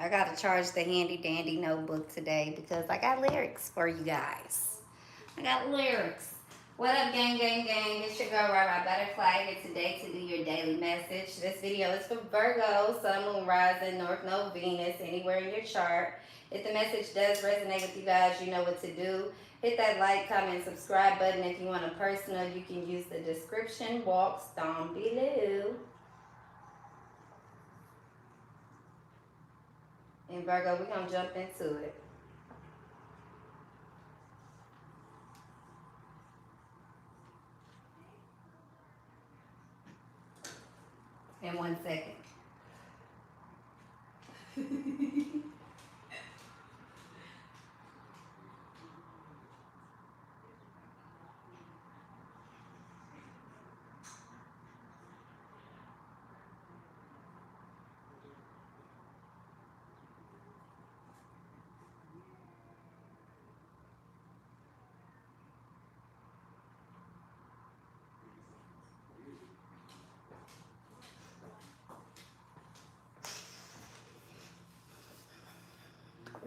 I gotta charge the handy dandy notebook today because I got lyrics for you guys. I got lyrics. What up, gang, gang, gang? It's your girl, RARABUTTERFLY, here today to do your daily message. This video is for Virgo, Sun, Moon, Rising, North Node, Venus, anywhere in your chart. If the message does resonate with you guys, you know what to do. Hit that like, comment, subscribe button. If you want a personal, you can use the description box down below. And Virgo, we're going to jump into it. In 1 second.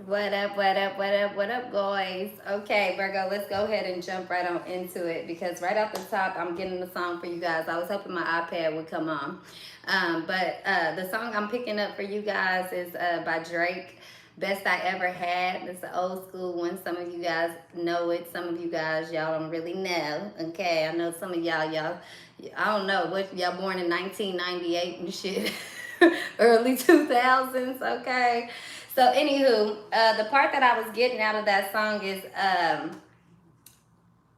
What up, what up, what up, what up, guys? Okay, Virgo, let's go ahead and jump right on into it because right off the top, I'm getting the song for you guys. I was hoping my iPad would come on. But the song I'm picking up for you guys is by Drake, Best I Ever Had. It's an old school one. Some of you guys know it. Some of you guys, y'all don't really know. Okay, I know some of y'all, I don't know, what y'all born in 1998 and shit. Early 2000s, okay? So anywho, the part that I was getting out of that song is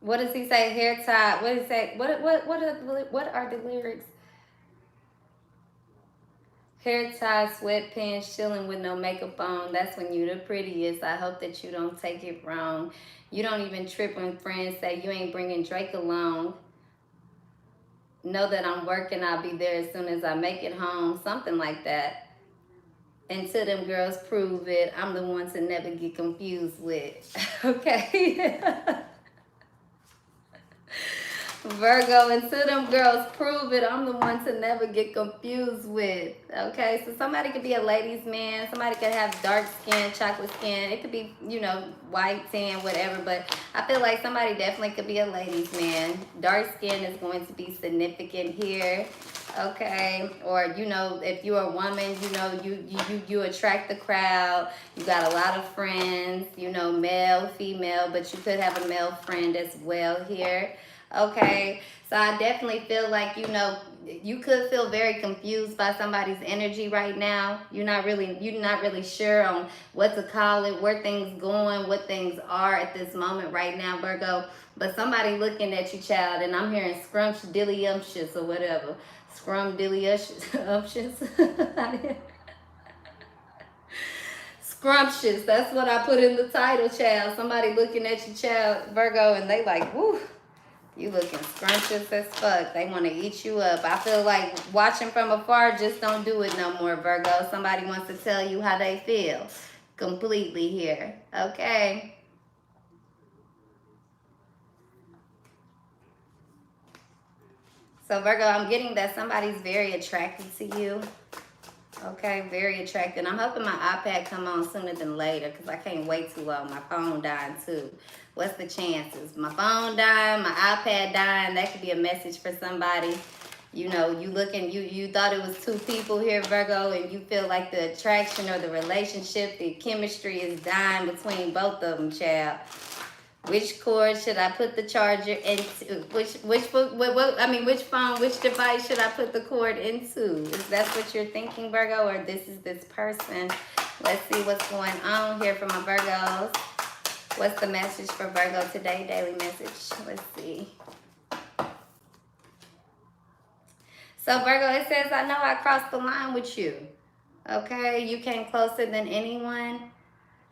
what does he say? Hair tie. What does he say? What are the lyrics? Hair tie, sweatpants, chilling with no makeup on. That's when you the prettiest. I hope that you don't take it wrong. You don't even trip when friends say you ain't bringing Drake along. Know that I'm working. I'll be there as soon as I make it home. Something like that. Until them girls prove it, I'm the one to never get confused with. Okay. Virgo, until them girls prove it, I'm the one to never get confused with. Okay, so somebody could be a ladies' man. Somebody could have dark skin, chocolate skin. It could be, you know, white, tan, whatever. But I feel like somebody definitely could be a ladies' man. Dark skin is going to be significant here. Okay, or you know, if you're a woman, you know, you attract the crowd. You got a lot of friends, you know, male, female, but you could have a male friend as well here. Okay, so I definitely feel like, you know, you could feel very confused by somebody's energy right now. You're not really sure on what to call it, where things going, what things are at this moment right now, Virgo. But somebody looking at you, child, and I'm hearing scrumptious or whatever. Scrumptious. Scrumptious. That's what I put in the title, child. Somebody looking at you, child, Virgo, and they like, whoo. You looking scrumptious as fuck. They want to eat you up. I feel like watching from afar just don't do it no more, Virgo. Somebody wants to tell you how they feel completely here. Okay. So, Virgo, I'm getting that somebody's very attracted to you. Okay, very attractive. I'm hoping my iPad come on sooner than later because I can't wait too long. My phone dying too. What's the chances? My phone dying, my iPad dying. That could be a message for somebody. You know, you thought it was two people here, Virgo, and you feel like the attraction or the relationship, the chemistry is dying between both of them, child. Which cord should I put the charger into? Which phone, which device should I put the cord into? Is that what you're thinking, Virgo, or this is this person? Let's see what's going on here for my Virgos. What's the message for Virgo today? Daily message. Let's see. So, Virgo, it says, I know I crossed the line with you. Okay, you came closer than anyone.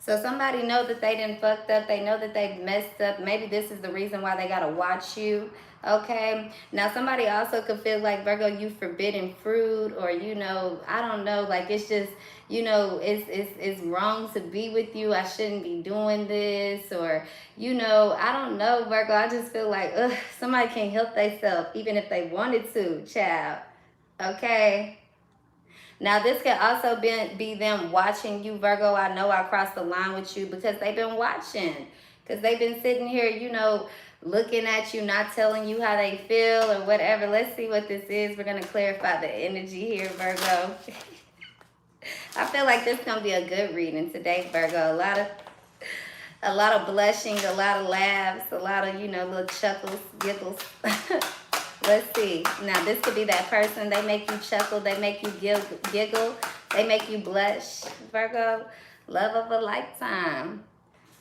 So somebody know that they done fucked up. They know that they messed up. Maybe this is the reason why they got to watch you. Okay. Now, somebody also could feel like, Virgo, you forbidden fruit, or, you know, I don't know. Like, it's just, you know, it's wrong to be with you. I shouldn't be doing this, or, you know, I don't know, Virgo. I just feel like, ugh, somebody can't help themselves, even if they wanted to, child. Okay. Now, this could also be them watching you, Virgo. I know I crossed the line with you because they've been watching. Because they've been sitting here, you know, looking at you, not telling you how they feel or whatever. Let's see what this is. We're going to clarify the energy here, Virgo. I feel like this is going to be a good reading today, Virgo. A lot of blushing, a lot of laughs, a lot of, you know, little chuckles, giggles. Let's see. Now, this could be that person. They make you chuckle. They make you giggle. They make you blush, Virgo. Love of a lifetime.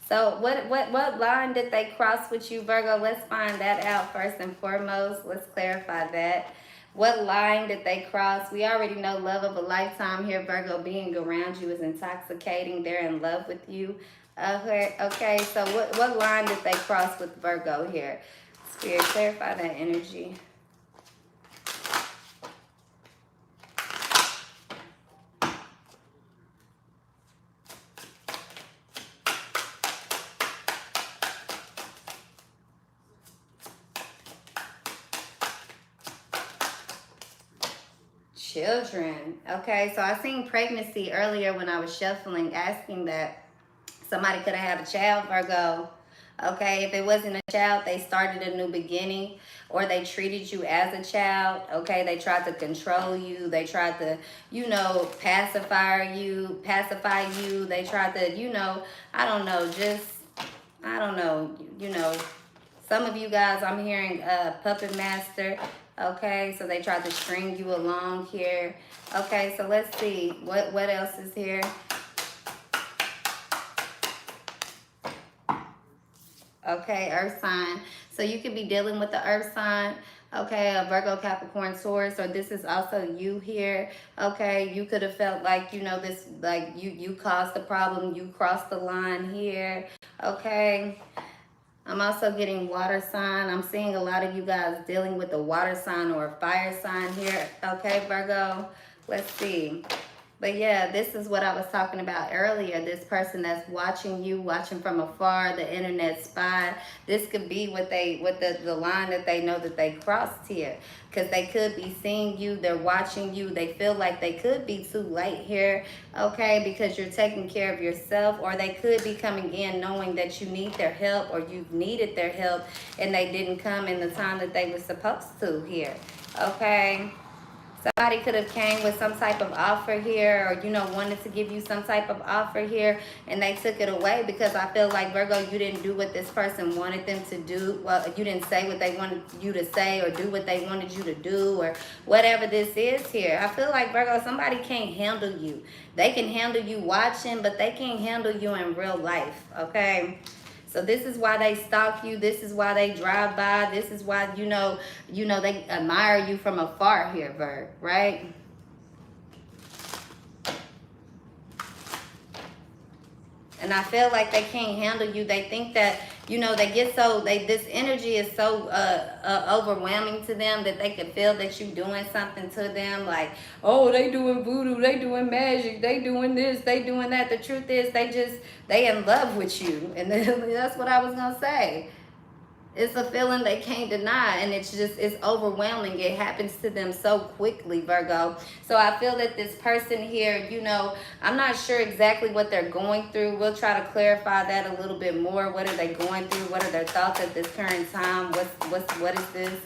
So what line did they cross with you, Virgo? Let's find that out first and foremost. Let's clarify that. What line did they cross? We already know love of a lifetime here, Virgo. Being around you is intoxicating. They're in love with you. Okay, so what line did they cross with Virgo here? Spirit, clarify that energy. Children. Okay, so I seen pregnancy earlier when I was shuffling, asking that somebody could have had a child, Virgo. Okay, if it wasn't a child, they started a new beginning, or they treated you as a child. Okay, they tried to control you. They tried to, you know, pacify you. They tried to, you know, I don't know, you know, some of you guys, I'm hearing puppet master. Okay, so they tried to string you along here. Okay, so let's see what else is here. Okay, earth sign. So you could be dealing with the earth sign. Okay, a Virgo, Capricorn, Taurus, or this is also you here. Okay, you could have felt like, you know, this, like you caused the problem. You crossed the line here. Okay. I'm also getting water sign. I'm seeing a lot of you guys dealing with a water sign or a fire sign here. Okay, Virgo. Let's see. But yeah, this is what I was talking about earlier. This person that's watching you, watching from afar, the internet spy. This could be what the line that they know that they crossed here. Because they could be seeing you, they're watching you. They feel like they could be too late here, okay, because you're taking care of yourself. Or they could be coming in knowing that you need their help, or you've needed their help and they didn't come in the time that they were supposed to here, okay? Somebody could have came with some type of offer here, or, you know, wanted to give you some type of offer here, and they took it away because I feel like, Virgo, you didn't do what this person wanted them to do. Well, you didn't say what they wanted you to say, or do what they wanted you to do, or whatever this is here. I feel like, Virgo, somebody can't handle you. They can handle you watching, but they can't handle you in real life, okay? So this is why they stalk you. This is why they drive by. This is why, you know, they admire you from afar here, Virg, right? And I feel like they can't handle you. They think that, you know, they get so, this energy is so overwhelming to them that they can feel that you doing something to them. Like, oh, they doing voodoo, they doing magic, they doing this, they doing that. The truth is they in love with you. And that's what I was going to say. It's a feeling they can't deny, and it's overwhelming. It happens to them so quickly, Virgo. So I feel that this person here, you know, I'm not sure exactly what they're going through. We'll try to clarify that a little bit more. What are they going through? What are their thoughts at this current time? What is this?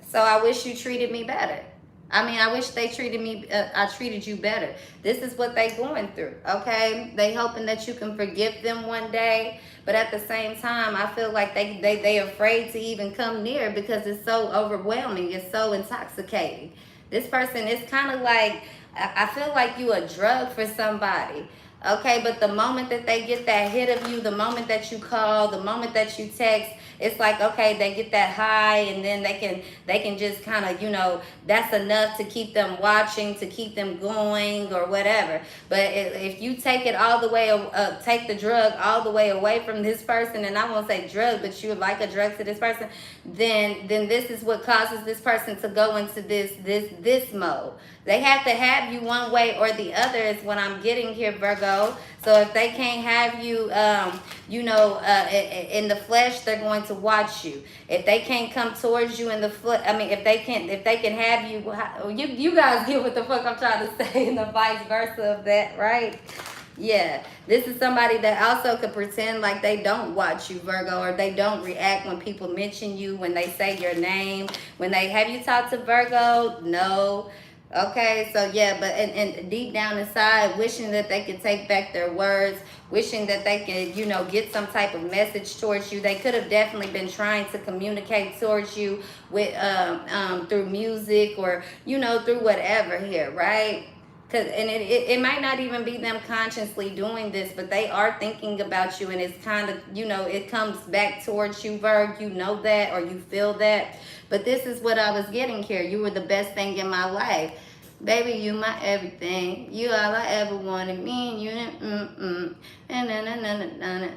So I wish you treated me better. I mean, I wish they treated me, I treated you better. This is what they going through, okay? They hoping that you can forgive them one day. But at the same time, I feel like they afraid to even come near because it's so overwhelming. It's so intoxicating. This person is kind of like, I feel like you a drug for somebody. Okay, but the moment that they get that hit of you, the moment that you call, the moment that you text, it's like, okay, they get that high, and then they can just kind of, you know, that's enough to keep them watching, to keep them going or whatever. But if you take it all the way, take the drug all the way away from this person, and I won't say drug, but you would like a drug to this person, then this is what causes this person to go into this mode. They have to have you one way or the other is what I'm getting here, Virgo. So if they can't have you, in the flesh, they're going to watch you. If they can't come towards you in the foot, I mean, if they can have you, you guys get what the fuck I'm trying to say, and the vice versa of that, right? Yeah, this is somebody that also could pretend like they don't watch you, Virgo, or they don't react when people mention you, when they say your name, when they, have you talked to Virgo? No. Okay, so yeah, but and deep down inside, wishing that they could take back their words, wishing that they could, get some type of message towards you. They could have definitely been trying to communicate towards you with through music, or through whatever here, right? And it might not even be them consciously doing this, but they are thinking about you, and it's kind of, it comes back towards you, Virg. You know that, or you feel that. But this is what I was getting here. You were the best thing in my life. Baby, you my everything. You all I ever wanted. Me and you, and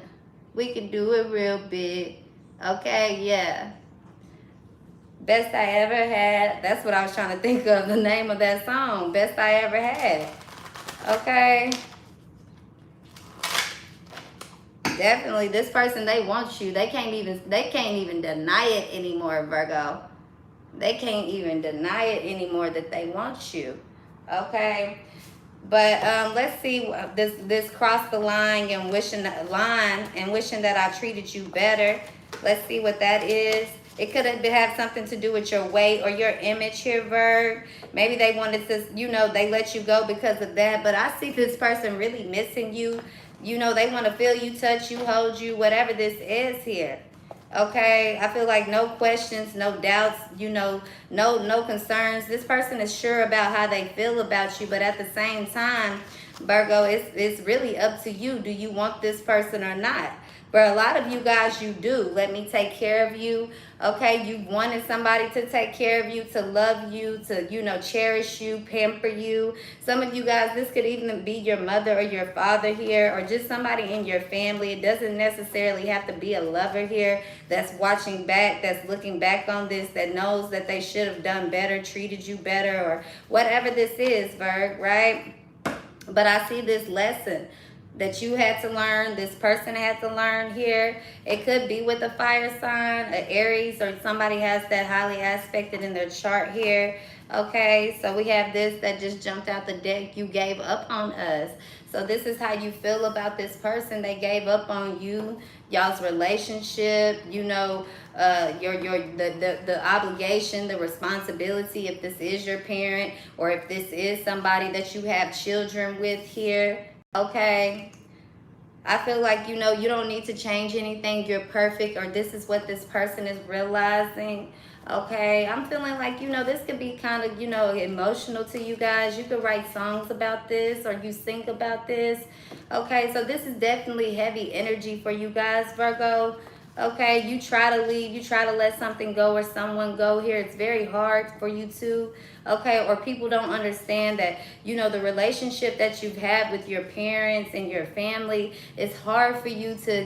we could do it real big. Okay, yeah. Best I ever had. That's what I was trying to think of, the name of that song. Best I ever had. Okay. Definitely, this person, they want you. They can't even deny it anymore, Virgo. They can't even deny it anymore that they want you. Okay. But let's see, this cross the line and wishing that I treated you better. Let's see what that is. It could have something to do with your weight or your image here, Virg. Maybe they wanted to, they let you go because of that. But I see this person really missing you. They want to feel you, touch you, hold you, whatever this is here. Okay, I feel like no questions, no doubts, no concerns. This person is sure about how they feel about you, but at the same time, Virgo, it's really up to you. Do you want this person or not? For a lot of you guys, you do. Let me take care of you. Okay, you wanted somebody to take care of you, to love you, to, cherish you, pamper you. Some of you guys, this could even be your mother or your father here, or just somebody in your family. It doesn't necessarily have to be a lover here that's watching back, that's looking back on this, that knows that they should have done better, treated you better, or whatever this is, Virg, right? But I see this lesson that you had to learn, this person had to learn here. It could be with a fire sign, an Aries, or somebody has that highly aspected in their chart here. Okay, so we have this that just jumped out the deck. You gave up on us. So this is how you feel about this person. They gave up on you, y'all's relationship, the obligation, the responsibility, if this is your parent, or if this is somebody that you have children with here. Okay, I feel like, you don't need to change anything. You're perfect, or this is what this person is realizing. Okay, I'm feeling like, this could be kind of, emotional to you guys. You could write songs about this, or you sing about this. Okay, so this is definitely heavy energy for you guys, Virgo. Okay, you try to leave, you try to let something go or someone go here. It's very hard for you to, okay, or people don't understand that, the relationship that you've had with your parents and your family, it's hard for you to,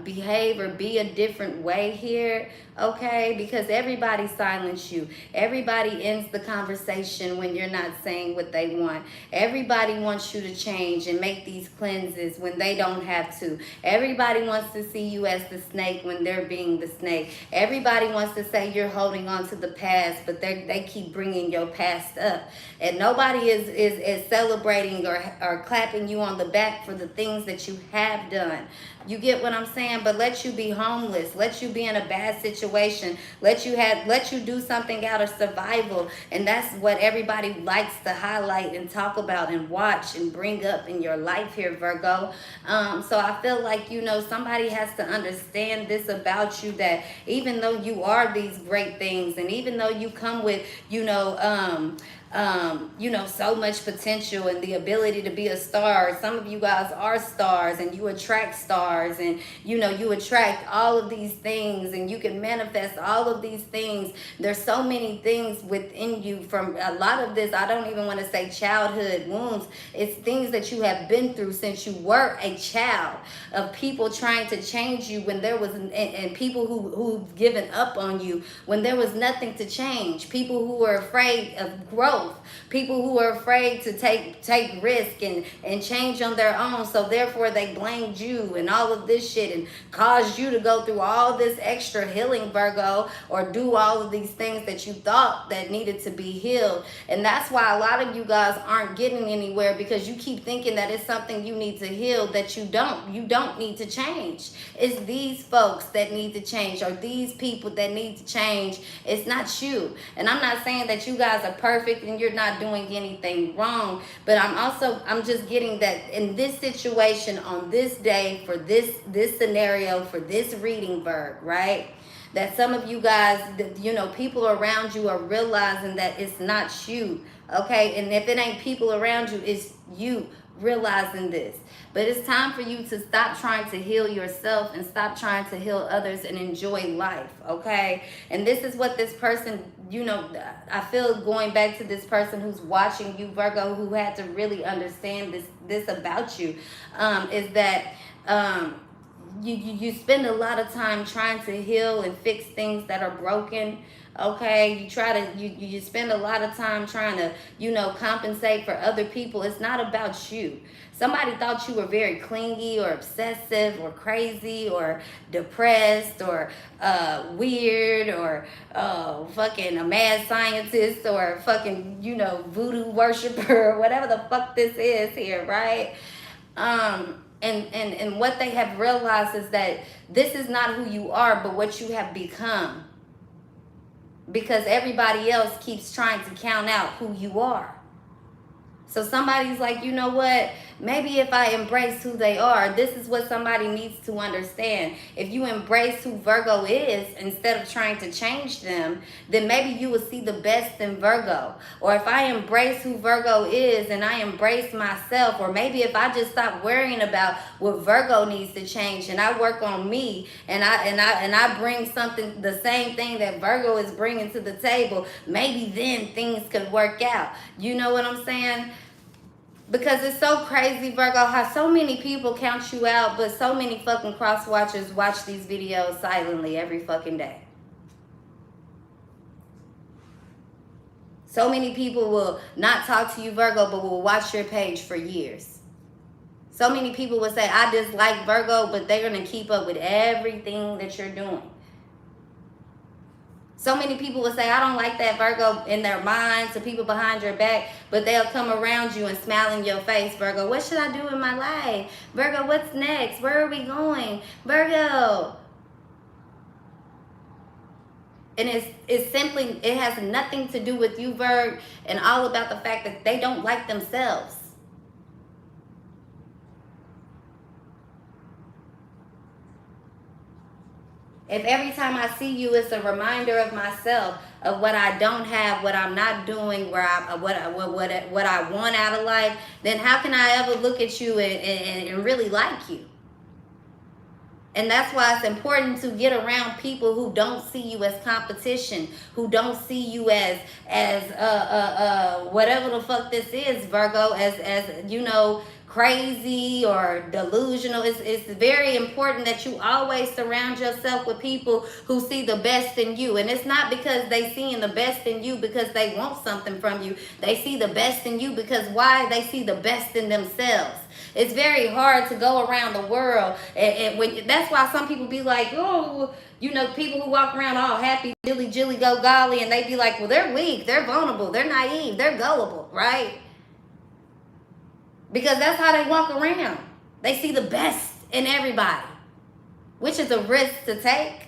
behave or be a different way here, okay, because everybody silences you. Everybody ends the conversation when you're not saying what they want. Everybody wants you to change and make these cleanses when they don't have to. Everybody wants to see you as the snake when they're being the snake. Everybody wants to say you're holding on to the past, but they keep bringing your past up. And nobody is celebrating or clapping you on the back for the things that you have done. You get what I'm saying? But let you be homeless, let you be in a bad situation, let you do something out of survival. And that's what everybody likes to highlight and talk about and watch and bring up in your life here, Virgo. So I feel like, somebody has to understand this about you, that even though you are these great things, and even though you come with, so much potential and the ability to be a star. Some of you guys are stars, and you attract stars, and you attract all of these things, and you can manifest all of these things. There's so many things within you from a lot of this. I don't even want to say childhood wounds. It's things that you have been through since you were a child, of people trying to change you when there was, and people who've given up on you when there was nothing to change. People who were afraid of growth. growth. People who are afraid to take risk and change on their own, so therefore they blamed you and all of this shit and caused you to go through all this extra healing, Virgo, or do all of these things that you thought that needed to be healed. And that's why a lot of you guys aren't getting anywhere, because you keep thinking that it's something you need to heal that you don't. You don't need to change. It's these folks that need to change, or these people that need to change. It's not you. And I'm not saying that you guys are perfect and you're not doing anything wrong, but I'm just getting that in this situation, on this day, for this scenario, for this reading, Virg, right? That some of you guys, you know, people around you are realizing that it's not you, okay? And if it ain't people around you, it's you realizing this. But it's time for you to stop trying to heal yourself and stop trying to heal others and enjoy life, okay? And this is what this person, you know, I feel going back to this person who's watching you, Virgo, who had to really understand this about you, is that you spend a lot of time trying to heal and fix things that are broken. Okay, you spend a lot of time trying to, you know, compensate for other people. It's not about you. Somebody thought you were very clingy or obsessive or crazy or depressed or weird or fucking a mad scientist or fucking, you know, voodoo worshiper or whatever the fuck this is here, right? And what they have realized is that this is not who you are, but what you have become. Because everybody else keeps trying to count out who you are. So somebody's like, you know what? Maybe if I embrace who they are, this is what somebody needs to understand. If you embrace who Virgo is instead of trying to change them, then maybe you will see the best in Virgo. Or if I embrace who Virgo is and I embrace myself, or maybe if I just stop worrying about what Virgo needs to change and I work on me and I bring something, the same thing that Virgo is bringing to the table, maybe then things could work out. You know what I'm saying? Because it's so crazy, Virgo, how so many people count you out, but so many fucking cross watchers watch these videos silently every fucking day. So many people will not talk to you, Virgo, but will watch your page for years. So many people will say, I dislike Virgo, but they're going to keep up with everything that you're doing. So many people will say, I don't like that, Virgo, in their minds, to people behind your back, but they'll come around you and smile in your face, Virgo. What should I do in my life? Virgo, what's next? Where are we going? Virgo. And it's simply, it has nothing to do with you, Virg, and all about the fact that they don't like themselves. If every time I see you, it's a reminder of myself, of what I don't have, what I'm not doing, what I want out of life, then how can I ever look at you and really like you? And that's why it's important to get around people who don't see you as competition, who don't see you as whatever the fuck this is, Virgo, as you know, crazy or delusional. It's very important that you always surround yourself with people who see the best in you. And it's not because they seeing the best in you because they want something from you. They see the best in you because why? They see the best in themselves. It's very hard to go around the world, and when that's why some people be like, oh, you know, people who walk around all happy, jilly go golly, and they be like, well, they're weak, they're vulnerable, they're naive, they're gullible, right? Because that's how they walk around. They see the best in everybody, which is a risk to take.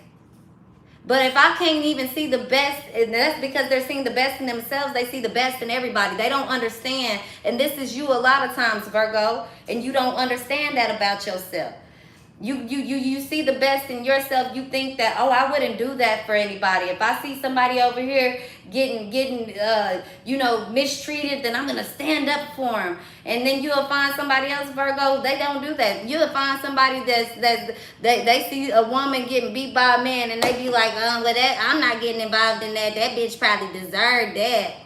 But if I can't even see the best, and that's because they're seeing the best in themselves, they see the best in everybody. They don't understand, and this is you a lot of times, Virgo, and you don't understand that about yourself. You see the best in yourself. You think that, oh, I wouldn't do that for anybody. If I see somebody over here getting you know, mistreated, then I'm gonna stand up for them. And then you'll find somebody else, Virgo, they don't do that. You'll find somebody they see a woman getting beat by a man, and they be like, well, that I'm not getting involved in that. That bitch probably deserved that.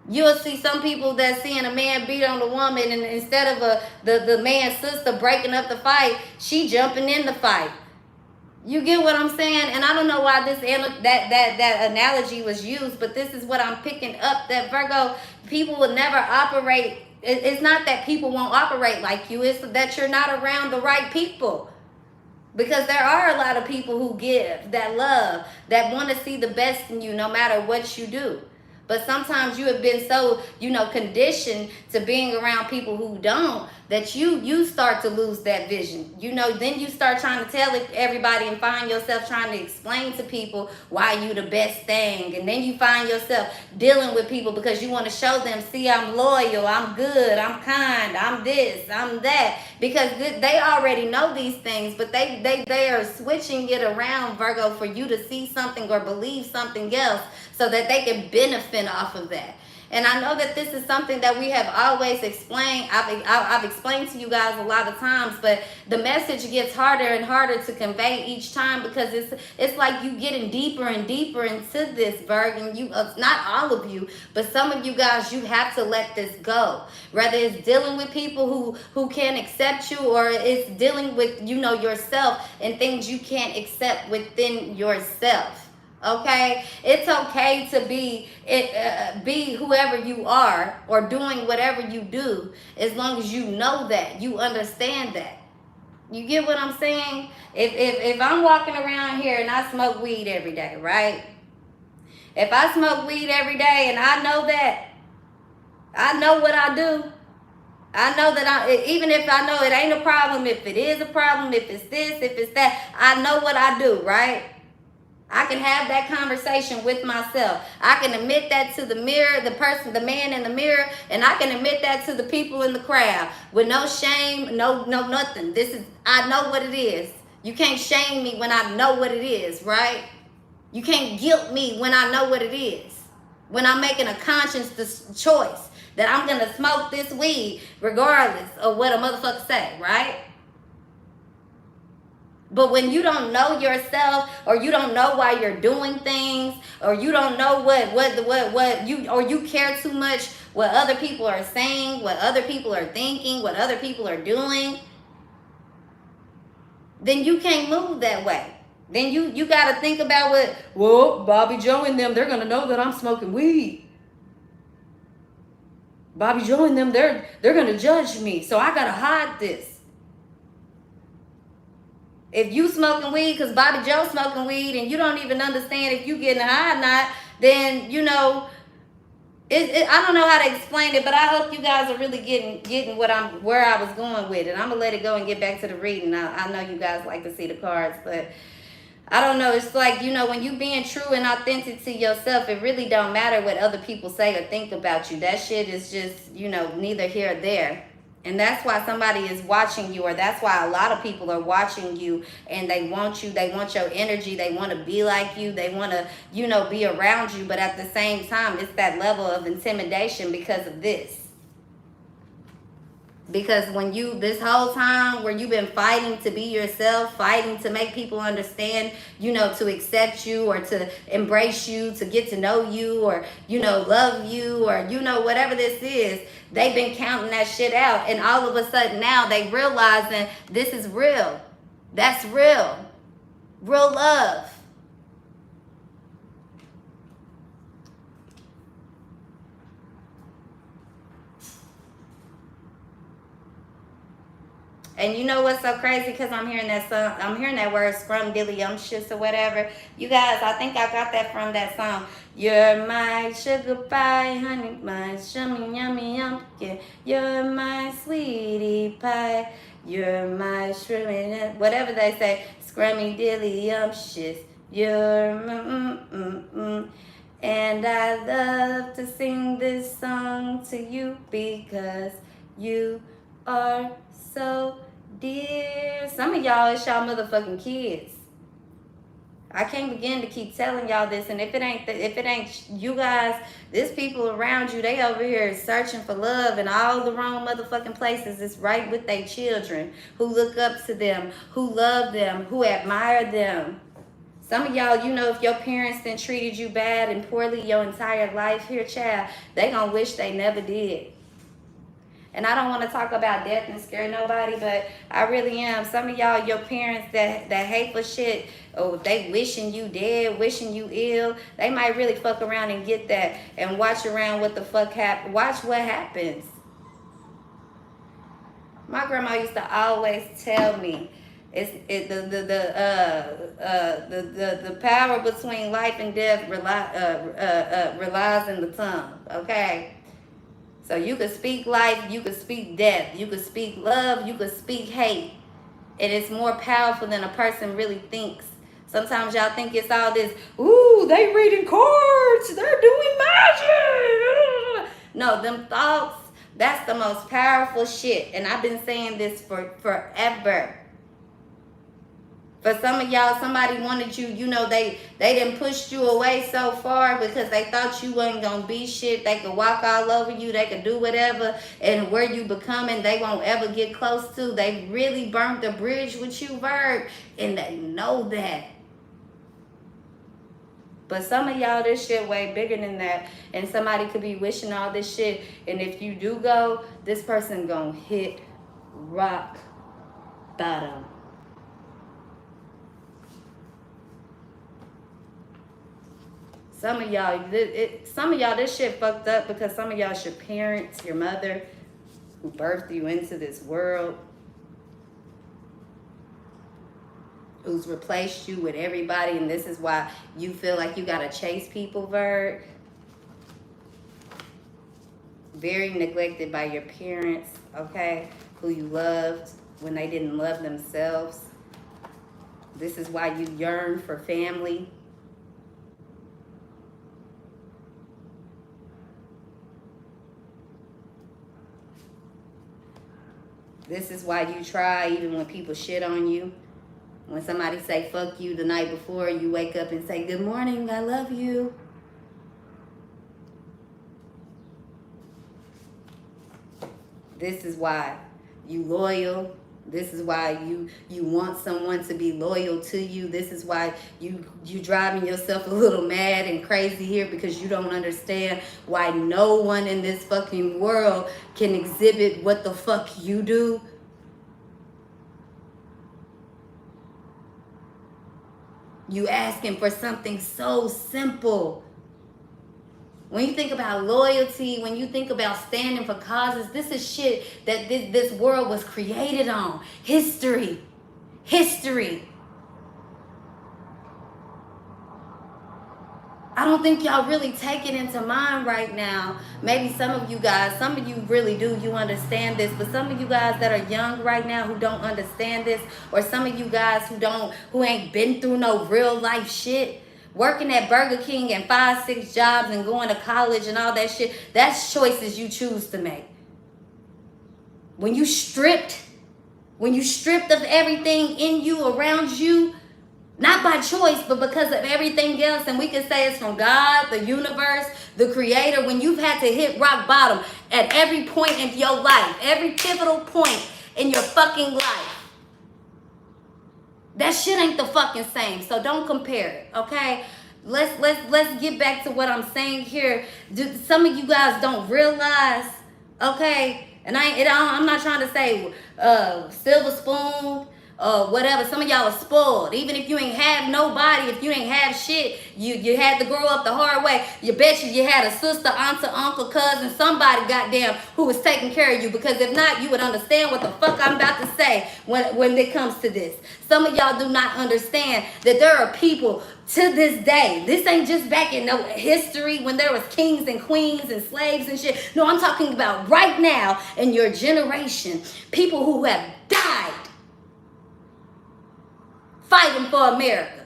You'll see some people that seeing a man beat on a woman, and instead of the man's sister breaking up the fight, she jumping in the fight. You get what I'm saying? And I don't know why that analogy was used, but this is what I'm picking up, that Virgo, people will never operate. It's not that people won't operate like you, it's that you're not around the right people. Because there are a lot of people who give, that love, that want to see the best in you no matter what you do. But sometimes you have been so, conditioned to being around people who don't, that you start to lose that vision. Then you start trying to tell everybody and find yourself trying to explain to people why you the best thing. And then you find yourself dealing with people because you want to show them, see, I'm loyal, I'm good, I'm kind, I'm this, I'm that. Because they already know these things, but they are switching it around, Virgo, for you to see something or believe something else so that they can benefit off of that. And I know that this is something that we have always explained. I've explained to you guys a lot of times, but the message gets harder and harder to convey each time because it's like you getting deeper and deeper into this, Virg. And not all of you, but some of you guys, you have to let this go. Whether it's dealing with people who can't accept you, or it's dealing with, yourself and things you can't accept within yourself. Okay, it's okay to be whoever you are or doing whatever you do, as long as you know that, you understand that. You get what I'm saying? If I'm walking around here and I smoke weed every day, right? If I smoke weed every day and I know that, I know what I do. I know that even if I know it ain't a problem, if it is a problem, if it's this, if it's that, I know what I do, right? I can have that conversation with myself. I can admit that to the mirror, the man in the mirror, and I can admit that to the people in the crowd with no shame, no nothing. I know what it is. You can't shame me when I know what it is, right? You can't guilt me when I know what it is. When I'm making a conscious choice that I'm going to smoke this weed regardless of what a motherfucker say, right? But when you don't know yourself, or you don't know why you're doing things, or you don't know or you care too much what other people are saying, what other people are thinking, what other people are doing, then you can't move that way. Then you got to think about Bobby Joe and them, they're going to know that I'm smoking weed. Bobby Joe and them, they're going to judge me, so I got to hide this. If you smoking weed because Bobby Joe smoking weed and you don't even understand if you getting high or not, then, I don't know how to explain it, but I hope you guys are really getting where I was going with it. I'm going to let it go and get back to the reading. I know you guys like to see the cards, but I don't know. It's like, when you being true and authentic to yourself, it really don't matter what other people say or think about you. That shit is just, neither here or there. And that's why somebody is watching you, or that's why a lot of people are watching you, and they want you, they want your energy, they want to be like you, they want to, be around you. But at the same time, it's that level of intimidation because of this. Because this whole time where you've been fighting to be yourself, fighting to make people understand, to accept you or to embrace you, to get to know you, or, love you, or, whatever this is, they've been counting that shit out. And all of a sudden now they realizing this is real. That's real. Real love. And you know what's so crazy? Because I'm hearing that word scrumdiddlyumptious or whatever. You guys, I think I got that from that song. You're my sugar pie, honey, my shummy yummy yumpkin. You're my sweetie pie. You're my shrimmy, whatever they say. Scrumdiddlyumptious. You're And I love to sing this song to you because you are so dear. Some of y'all, it's y'all motherfucking kids. I can't begin to keep telling y'all this, and if it ain't you guys, there's people around you, they over here searching for love in all the wrong motherfucking places. It's right with their children who look up to them, who love them, who admire them. Some of y'all, if your parents done treated you bad and poorly your entire life here, child, they gonna wish they never did. And I don't want to talk about death and scare nobody, but I really am. Some of y'all, your parents that hate for shit, oh, they wishing you dead, wishing you ill. They might really fuck around and get that and watch around what the fuck happen. Watch what happens. My grandma used to always tell me, the power between life and death relies in the tongue. Okay. So you could speak life, you could speak death, you could speak love, you could speak hate. And it's more powerful than a person really thinks. Sometimes y'all think it's all this, ooh, they reading cards, they're doing magic. No, them thoughts, that's the most powerful shit. And I've been saying this for forever. For some of y'all, somebody wanted you, you know, they done pushed you away so far because they thought you wasn't going to be shit. They could walk all over you. They could do whatever. And where you becoming, they won't ever get close to. They really burnt the bridge with you, Virg. And they know that. But some of y'all, this shit way bigger than that. And somebody could be wishing all this shit. And if you do go, this person gonna hit rock bottom. Some of y'all, this shit fucked up because some of y'all's your parents, your mother, who birthed you into this world, who's replaced you with everybody, and this is why you feel like you gotta chase people, Virg. Very neglected by your parents, okay, who you loved when they didn't love themselves. This is why you yearn for family. This is why you try even when people shit on you. When somebody say fuck you the night before, you wake up and say, good morning, I love you. This is why you loyal. This is why you want someone to be loyal to you. This is why you driving yourself a little mad and crazy here because you don't understand why no one in this fucking world can exhibit what the fuck you do. You asking for something so simple. When you think about loyalty, when you think about standing for causes, this is shit that this world was created on. History. History. I don't think y'all really take it into mind right now. Maybe some of you guys, some of you really do, you understand this, but some of you guys that are young right now who don't understand this, or some of you guys who ain't been through no real life shit, working at Burger King and 5-6 jobs and going to college and all that shit, that's choices you choose to make. When you stripped of everything in you, around you, not by choice, but because of everything else, and we can say it's from God, the universe, the creator, when you've had to hit rock bottom at every point in your life, every pivotal point in your fucking life, that shit ain't the fucking same. So don't compare it, okay? Let's get back to what I'm saying here. Some of you guys don't realize, okay? And I'm not trying to say silver spoon or whatever. Some of y'all are spoiled. Even if you ain't have nobody, if you ain't have shit, you had to grow up the hard way. You bet you had a sister, aunt, uncle, cousin, somebody goddamn who was taking care of you. Because if not, you would understand what the fuck I'm about to say when it comes to this. Some of y'all do not understand that there are people to this day. This ain't just back in history when there was kings and queens and slaves and shit. No, I'm talking about right now in your generation. People who have died fighting for America.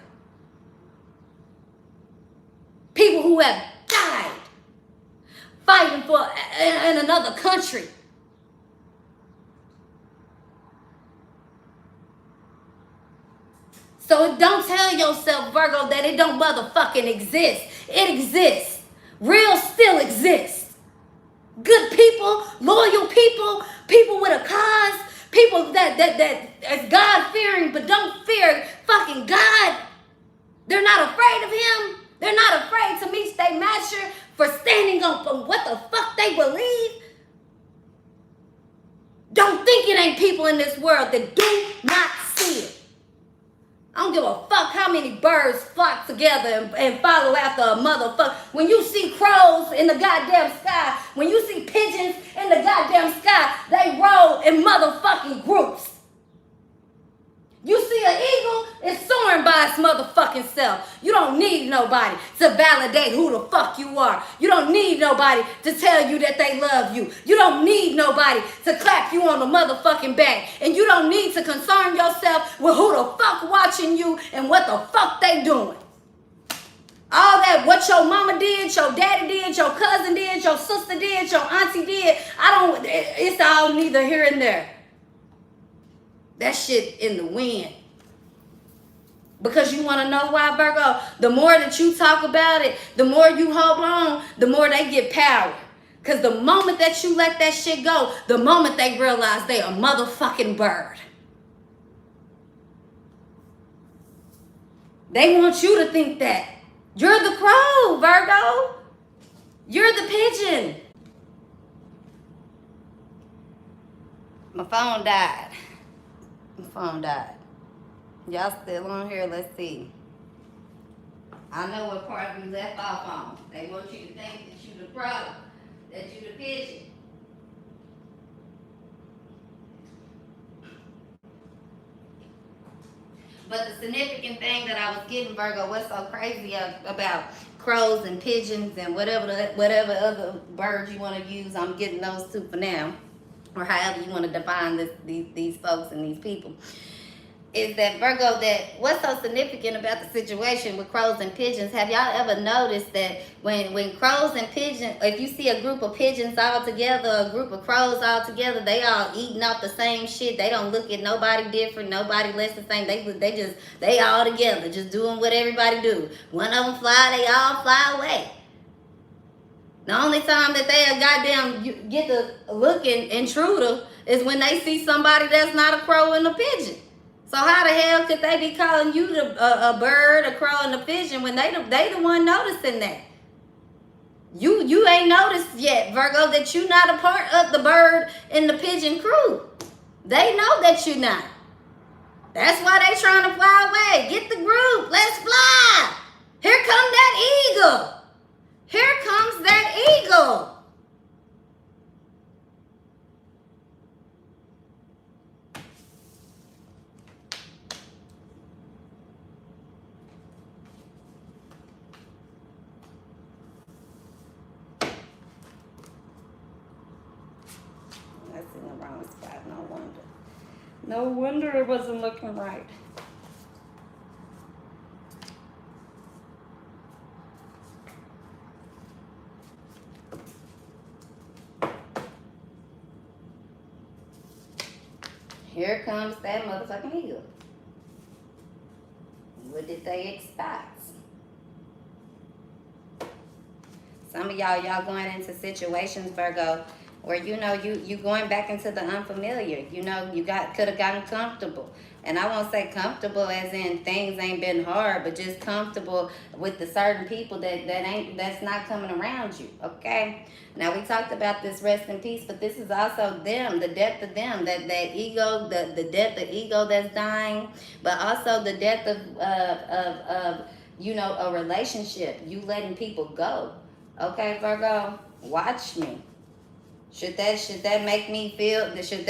People who have died fighting for in another country. So don't tell yourself, Virgo, that it don't motherfucking exist. It exists. Real still exists. Good people, loyal people, people with a cause, people that is God-fearing but don't fear fucking God. They're not afraid of him. They're not afraid to meet their master for standing up for what the fuck they believe. don't think it ain't people in this world that do not see it. I don't give a fuck how many birds flock together and follow after a motherfucker. When you see crows in the goddamn sky, when you see pigeons in the goddamn sky, they roll in motherfucking groups. You see an eagle, it's soaring by its motherfucking self. You don't need nobody to validate who the fuck you are. You don't need nobody to tell you that they love you. You don't need nobody to clap you on the motherfucking back. And you don't need to concern yourself with who the fuck watching you and what the fuck they doing. All that, what your mama did, your daddy did, your cousin did, your sister did, your auntie did, it's all neither here and there. That shit in the wind. Because you want to know why, Virgo? The more that you talk about it, the more you hold on, the more they get power. Because the moment that you let that shit go, the moment they realize they a motherfucking bird. They want you to think that. You're the crow, Virgo. You're the pigeon. My phone died. My phone died. Y'all still on here? Let's see. I know what part we left off on. They want you to think that you the crow, that you the pigeon. But the significant thing that I was getting, Virgo, what's so crazy about crows and pigeons and whatever other birds you want to use, I'm getting those two for now, or however you want to define these folks and these people, is that, Virgo, that what's so significant about the situation with crows and pigeons, have y'all ever noticed that when crows and pigeons, if you see a group of pigeons all together, a group of crows all together, they all eating off the same shit. They don't look at nobody different, nobody less the same. They all together, just doing what everybody do. One of them fly, they all fly away. The only time that they goddamn get to looking intruder is when they see somebody that's not a crow and a pigeon. So how the hell could they be calling you a bird, a crow, and a pigeon when they the one noticing that? You ain't noticed yet, Virgo, that you not a part of the bird and the pigeon crew. They know that you're not. That's why they trying to fly away. Get the group. Let's fly. Here comes that eagle. Here comes that eagle. That's in the wrong spot. No wonder. No wonder it wasn't looking right. Here comes that motherfucking eagle. What did they expect? Some of y'all going into situations, Virgo, where you going back into the unfamiliar. You could have gotten comfortable. And I won't say comfortable as in things ain't been hard, but just comfortable with the certain people that's not coming around you. Okay? Now we talked about this rest in peace, but this is also them, the death of them, that ego, the death of ego that's dying, but also the death of a relationship, you letting people go. Okay, Virgo, watch me. Should that make me feel, should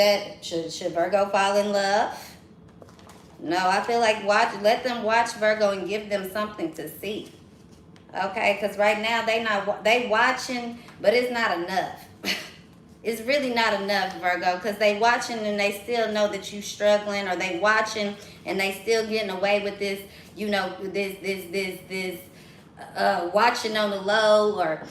Virgo fall in love? No, I feel like let them watch Virgo and give them something to see. Okay, because right now they watching, but it's not enough. It's really not enough, Virgo, because they watching and they still know that you struggling, or they watching and they still getting away with this, this watching on the low, or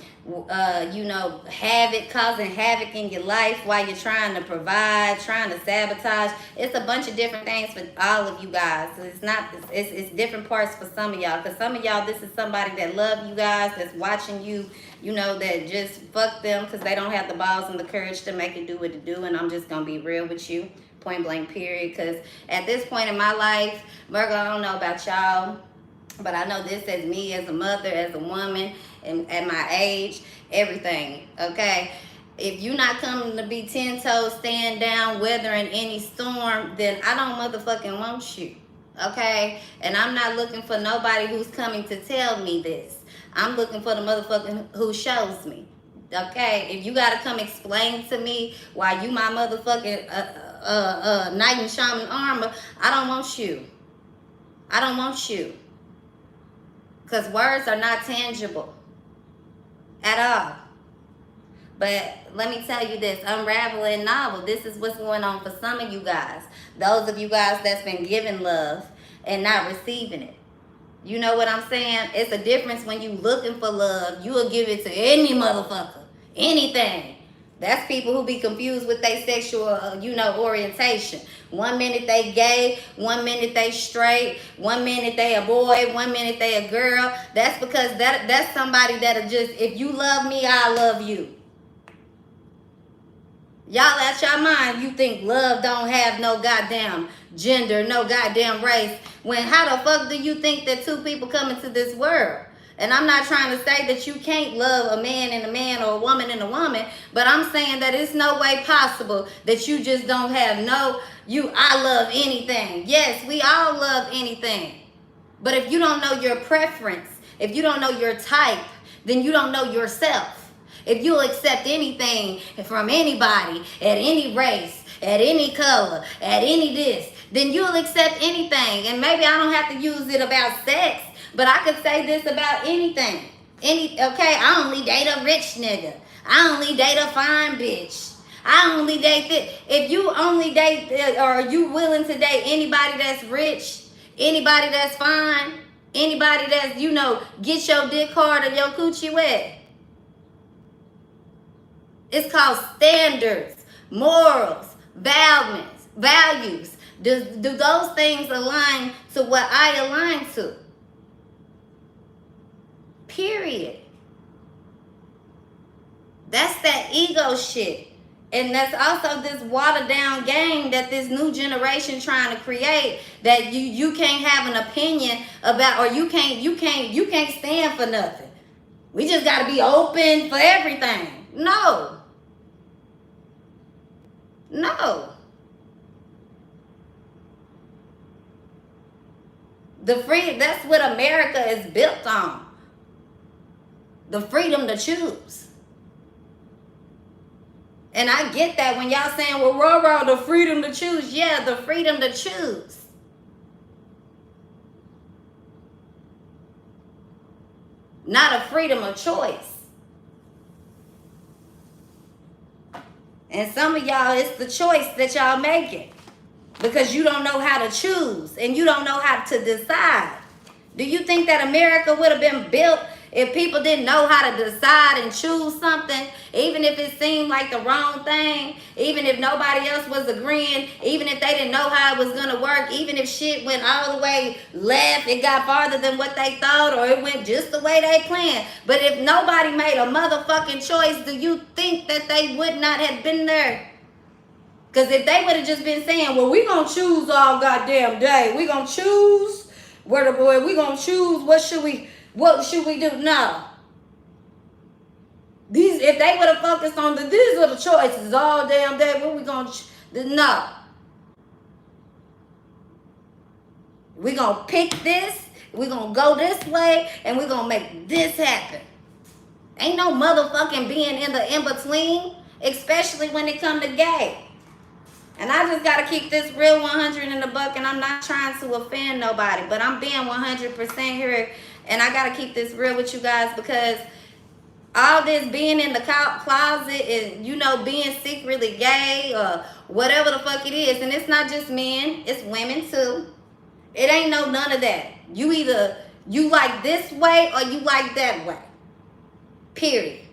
causing havoc in your life while you're trying to provide, trying to sabotage. It's a bunch of different things for all of you guys. It's different parts for some of y'all, because some of y'all, this is somebody that love you guys, that's watching you, that just fuck them because they don't have the balls and the courage to make it do what it do. And I'm just gonna be real with you, point blank period, because at this point in my life, Virgo, I don't know about y'all, but I know this as me, as a mother, as a woman, and at my age, everything, okay? If you're not coming to be 10 toes, stand down, weathering any storm, then I don't motherfucking want you. Okay? And I'm not looking for nobody who's coming to tell me this. I'm looking for the motherfucker who shows me. Okay? If you gotta come explain to me why you my motherfucking knight in shaman armor, I don't want you. I don't want you. Because words are not tangible at all. But let me tell you this, unraveling novel, this is what's going on for some of you guys. Those of you guys that's been giving love and not receiving it. You know what I'm saying? It's a difference when you looking for love. You will give it to any motherfucker. Anything. That's people who be confused with their sexual, orientation. 1 minute they gay, 1 minute they straight, 1 minute they a boy, 1 minute they a girl. That's because that's somebody that'll just, if you love me, I love you. Y'all out your mind, you think love don't have no goddamn gender, no goddamn race. When how the fuck do you think that two people come into this world? And I'm not trying to say that you can't love a man and a man or a woman and a woman, but I'm saying that it's no way possible that you just don't have I love anything. Yes, we all love anything. But if you don't know your preference, if you don't know your type, then you don't know yourself. If you'll accept anything from anybody, at any race, at any color, at any this, then you'll accept anything. And maybe I don't have to use it about sex, but I could say this about anything. Okay, I only date a rich nigga. I only date a fine bitch. I only date this. If you only date, or are you willing to date anybody that's rich, anybody that's fine, anybody that's, get your dick hard or your coochie wet? It's called standards, morals, values. Do those things align to what I align to? Period. That's that ego shit. And that's also this watered down game that this new generation trying to create, that you can't have an opinion about, or you can't stand for nothing. We just gotta be open for everything. No. That's what America is built on. The freedom to choose. And I get that when y'all saying, well, the freedom to choose. Yeah, the freedom to choose. Not a freedom of choice. And some of y'all, it's the choice that y'all making. Because you don't know how to choose. And you don't know how to decide. Do you think that America would have been built if people didn't know how to decide and choose something? Even if it seemed like the wrong thing. Even if nobody else was agreeing. Even if they didn't know how it was going to work. Even if shit went all the way left. It got farther than what they thought. Or it went just the way they planned. But if nobody made a motherfucking choice, do you think that they would not have been there? Because if they would have just been saying, well, we going to choose all goddamn day. We going to choose where the boy. We going to choose what should we do? No. If they would have focused on these are the choices all damn day, what we going to, no. We going to pick this, we going to go this way, and we going to make this happen. Ain't no motherfucking being in the in-between, especially when it come to gay. And I just got to keep this real 100 in the buck, and I'm not trying to offend nobody, but I'm being 100% here, and I got to keep this real with you guys, because all this being in the closet and, being secretly gay or whatever the fuck it is, and it's not just men, it's women too. It ain't none of that. You like this way or you like that way. Period.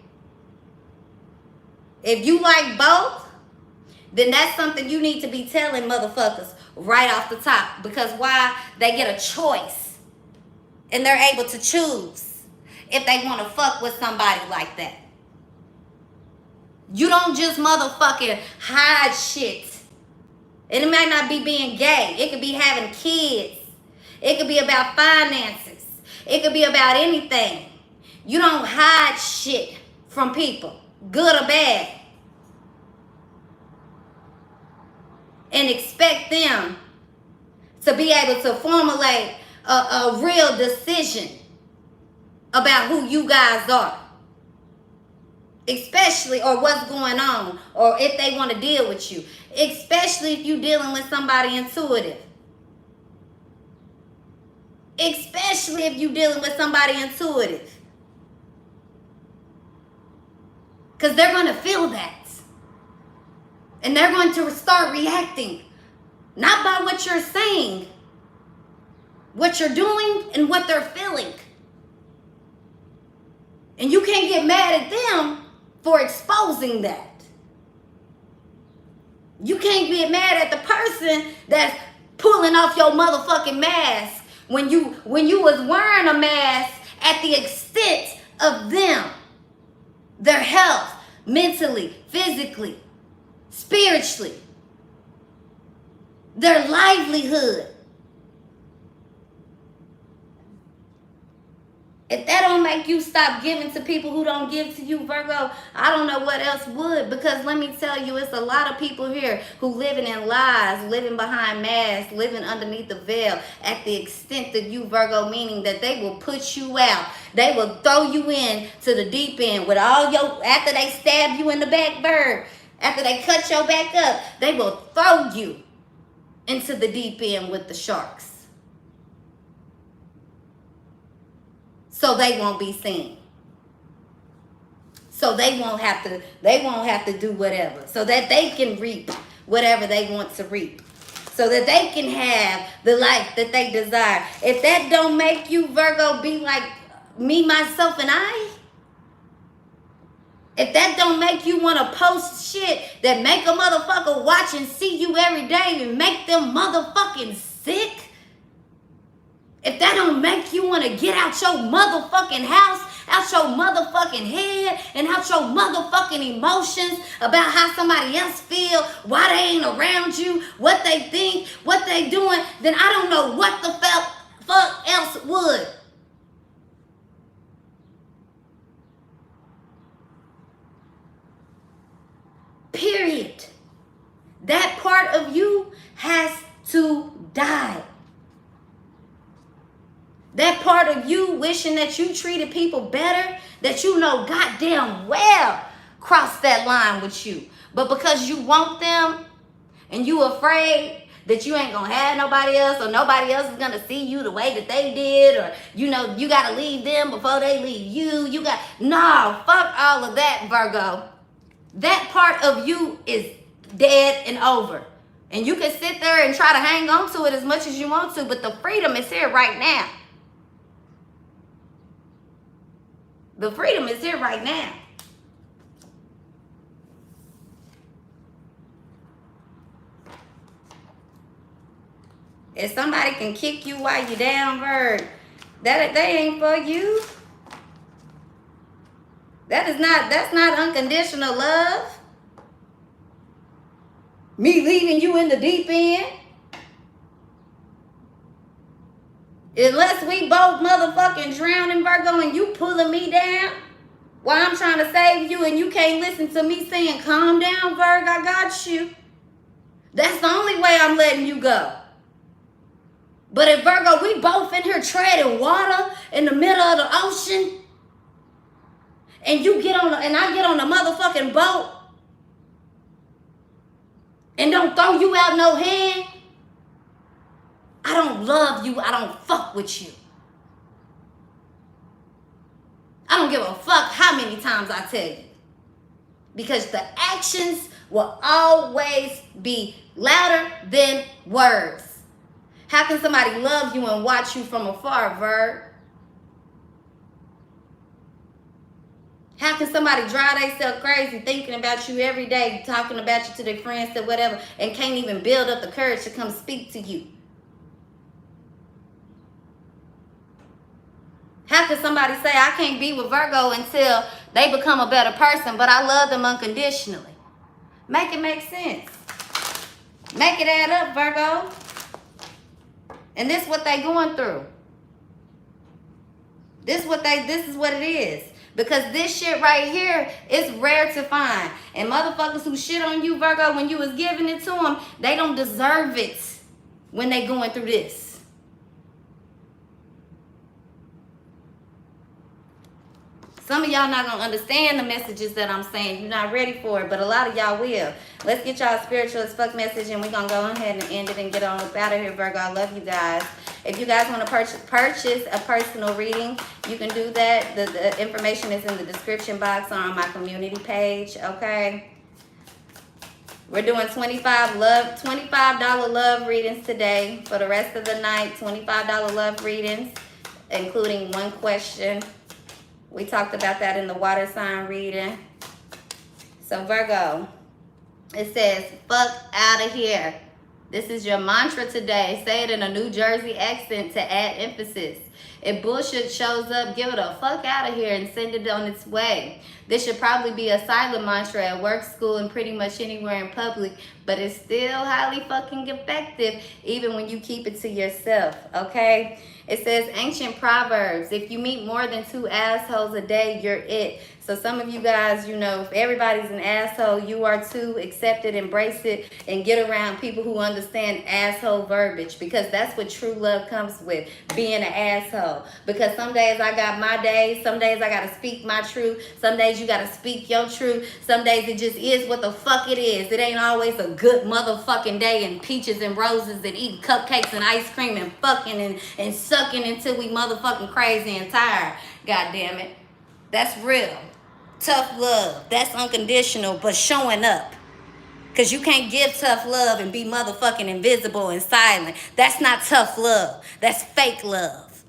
If you like both, then that's something you need to be telling motherfuckers right off the top. Because why? They get a choice. And they're able to choose if they want to fuck with somebody like that. You don't just motherfucking hide shit. And it might not be being gay. It could be having kids. It could be about finances. It could be about anything. You don't hide shit from people, good or bad. and expect them to be able to formulate a real decision about who you guys are. Especially, or what's going on, or if they want to deal with you. Especially if you're dealing with somebody intuitive. Especially if you're dealing with somebody intuitive. Because they're going to feel that. And they're going to start reacting. Not by what you're saying. What you're doing and what they're feeling. And you can't get mad at them for exposing that. You can't get mad at the person that's pulling off your motherfucking mask when you was wearing a mask at the extent of them, their health, mentally, physically, spiritually, their livelihood. If that don't make you stop giving to people who don't give to you, Virgo, I don't know what else would. Because let me tell you, it's a lot of people here who living in lies, living behind masks, living underneath the veil at the extent of you, Virgo, meaning that they will put you out. They will throw you in to the deep end with all your, after they stab you in the back, bird, after they cut your back up, they will throw you into the deep end with the sharks. So they won't be seen. So they won't have to do whatever. So that they can reap whatever they want to reap. So that they can have the life that they desire. If that don't make you, Virgo, be like me, myself, and I. If that don't make you want to post shit that make a motherfucker watch and see you every day and make them motherfucking sick. If that don't make you want to get out your motherfucking house, out your motherfucking head, and out your motherfucking emotions about how somebody else feel, why they ain't around you, what they think, what they doing, then I don't know what the fuck else would. Period. That part of you has to die. That part of you wishing that you treated people better, that you know goddamn well crossed that line with you. But because you want them and you afraid that you ain't gonna have nobody else or nobody else is gonna see you the way that they did, or you know you gotta leave them before they leave you. No, fuck all of that, Virgo. That part of you is dead and over. And you can sit there and try to hang on to it as much as you want to, but the freedom is here right now. The freedom is here right now. If somebody can kick you while you're down, Virg, that ain't for you. That's not unconditional love. Me leaving you in the deep end. Unless we both motherfucking drowning, Virgo, and you pulling me down while I'm trying to save you and you can't listen to me saying, calm down, Virgo, I got you. That's the only way I'm letting you go. But if, Virgo, we both in here treading water in the middle of the ocean, and you get on, and I get on the motherfucking boat, and don't throw you out no hand, I don't love you. I don't fuck with you. I don't give a fuck how many times I tell you. Because the actions will always be louder than words. How can somebody love you and watch you from afar, Virg? How can somebody drive themselves crazy thinking about you every day, talking about you to their friends or whatever, and can't even build up the courage to come speak to you? How can somebody say, I can't be with Virgo until they become a better person, but I love them unconditionally? Make it make sense. Make it add up, Virgo. And this is what they going through. This is what it is. Because this shit right here is rare to find. And motherfuckers who shit on you, Virgo, when you was giving it to them, they don't deserve it when they going through this. Some of y'all not going to understand the messages that I'm saying. You're not ready for it, but a lot of y'all will. Let's get y'all spiritual as fuck message, and we're going to go ahead and end it and get on up out of here, Virgo. I love you guys. If you guys want to purchase a personal reading, you can do that. The information is in the description box or on my community page, okay? We're doing $25 love readings today. For the rest of the night, $25 love readings, including one question. We talked about that in the water sign reading. So Virgo, it says, fuck out of here. This is your mantra today. Say it in a New Jersey accent to add emphasis. If bullshit shows up, give it a fuck out of here and send it on its way. This should probably be a silent mantra at work, school, and pretty much anywhere in public, but it's still highly fucking effective even when you keep it to yourself, okay? It says ancient proverbs, if you meet more than 2 assholes a day, you're it. So some of you guys, you know, if everybody's an asshole, you are too. Accept it, embrace it, and get around people who understand asshole verbiage, because that's what true love comes with, being an asshole. Because some days I got my days, some days I got to speak my truth, some days you got to speak your truth, some days it just is what the fuck it is. It ain't always a good motherfucking day and peaches and roses and eating cupcakes and ice cream and fucking and sucking until we motherfucking crazy and tired. God damn it. That's real. Tough love. That's unconditional, but showing up. Because you can't give tough love and be motherfucking invisible and silent. That's not tough love. That's fake love.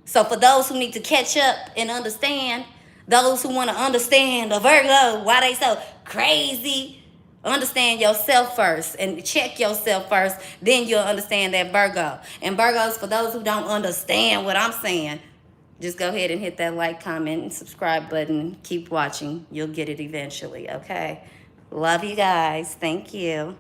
So for those who need to catch up and understand, those who want to understand the Virgo, why they so crazy, understand yourself first and check yourself first. Then you'll understand that Virgo. And Virgos, for those who don't understand what I'm saying, just go ahead and hit that like, comment, and subscribe button. Keep watching. You'll get it eventually, okay? Love you guys. Thank you.